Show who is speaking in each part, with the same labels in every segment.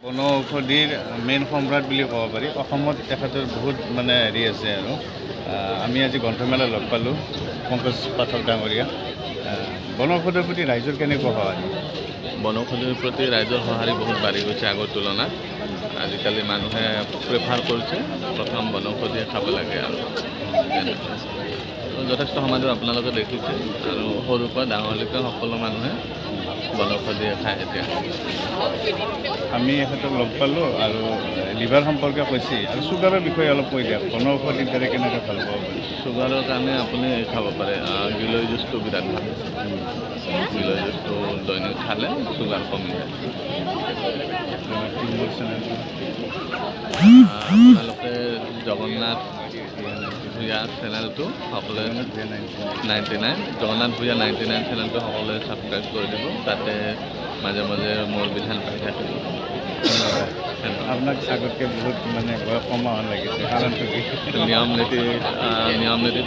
Speaker 1: বনৌষধিৰ main সম্ৰাট বুলি ক'ব পাৰি। অসমত তেখেতৰ বহুত মানে হেৰি আছে আৰু আমি আজি গ্ৰন্থমেলা লগ পালোঁ পংকজ পাঠক ডাঙৰীয়া। বনৌষধিৰ প্ৰতি ৰাইজৰ কেনেকুৱা সঁহাৰি?
Speaker 2: বনৌষধিৰ প্ৰতি ৰাইজৰ সঁহাৰি বহুত বাঢ়ি গৈছে আগৰ তুলনাত। আজিকালি মানুহে প্ৰেফাৰ কৰিছে প্ৰথম বনৌষধিয়ে খাব লাগে আৰু যথেষ্ট সমাজত আপোনালোকে দেখিছে আৰু সৰুৰ পৰা ডাঙৰলৈকে সকলো মানুহে বনৌষধিয়ে খায়। এতিয়া
Speaker 1: আমি এখেতক লগ পালোঁ আৰু লিভাৰ সম্পৰ্কে কৈছে আৰু চুগাৰৰ বিষয়ে অলপ কৈ দিয়ক। বনৌষধিৰ দ্বাৰা কেনেকৈ ভাল পাব পাৰি?
Speaker 2: চুগাৰৰ কাৰণে আপুনি খাব পাৰে গিলৈ জুচটো বিৰাট ভাল। গিলৈ জুচটো দৈনিক খালে চুগাৰ কমি যায়। আপোনালোকে জগন্নাথ ভূঞা চেনেলটো সকলোৱে 99 জগন্নাথ ভূঞা 99 চেনেলটো সকলোৱে ছাবস্ক্ৰাইব কৰি দিব। তাতে মাজে মাজে মোৰ বিধান পাই থাকিব।
Speaker 1: আপোনাক আগতকৈ বহুত মানে বয়স কমা লাগিছে, কাৰণটো কি?
Speaker 2: নিয়ম নীতি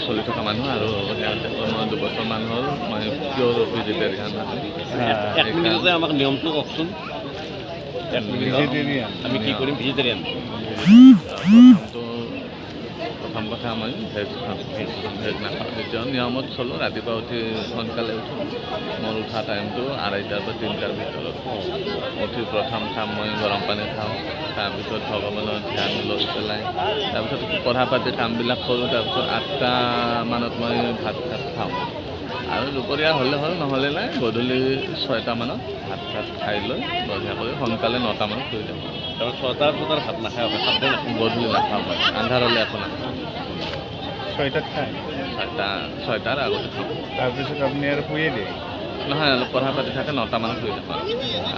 Speaker 2: চলি থকা মানুহ আৰু সিহঁতে মই 2 বছৰমান হ'ল মই পিয়'ৰ ভেজিটেৰিয়ান।
Speaker 3: আমাক নিয়মটো কওকচোন। আমি কি কৰিম? ভেজিটেৰিয়ান। প্ৰথম কথা মই ভেজ নাখাওঁ। এতিয়া নিয়মত চলোঁ। ৰাতিপুৱা উঠি সোনকালে উঠোঁ। মোৰ উঠা টাইমটো 2:30 পৰা 3টাৰ ভিতৰত। উঠি প্ৰথম কাম মই গৰম পানী খাওঁ। তাৰপিছত ভগৱানৰ ধ্যান লৈ পেলাই তাৰপিছত পঢ়া পাতি কামবিলাক কৰোঁ। তাৰপিছত 8টা মানত মই ভাত খাওঁ আৰু দুপৰীয়া হ'লে হ'ল, নহ'লে নাই। গধূলি 6টা মানত ভাত খাই লৈ বঢ়িয়া কৰি সোনকালে 9টা মানত শুই যাওঁ। তাৰপৰা 6টাৰ ভাত নাখায়,
Speaker 2: গধূলি নাখাওঁ মই, আন্ধাৰ হ'লে একো নাখাওঁ।
Speaker 1: 6টাত খায়?
Speaker 2: 6টাৰ আগতে খাওঁ।
Speaker 1: তাৰপিছত আপুনি আৰু শুয়ে দিয়ে?
Speaker 2: নহয়, অলপ পঢ়া পাতি থাকে। 9টা মানত শুই যাওঁ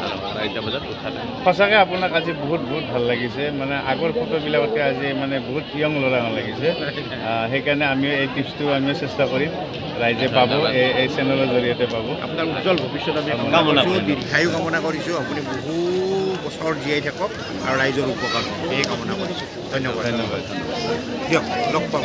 Speaker 2: আৰু 2:30 বজাত উঠা যায়।
Speaker 1: সঁচাকৈ আপোনাক আজি বহুত ভাল লাগিছে। মানে আগৰ ফটোবিলাকতকৈ আজি মানে বহুত য়ং ল'ৰা লাগিছে। সেইকাৰণে আমি এই টিপছটো আমি চেষ্টা কৰিম, ৰাইজে পাব, এই চেনেলৰ জৰিয়তে পাব।
Speaker 4: আপোনাৰ উজ্জ্বল ভৱিষ্যত আমি দীৰ্ঘায়ু কামনা কৰিছোঁ। আপুনি বহু বছৰ জীয়াই থাকক আৰু ৰাইজৰ উপকাৰ হওক, এই কামনা কৰিছোঁ। ধন্যবাদ।
Speaker 1: ধন্যবাদ।
Speaker 4: দিয়ক, লগ পাম।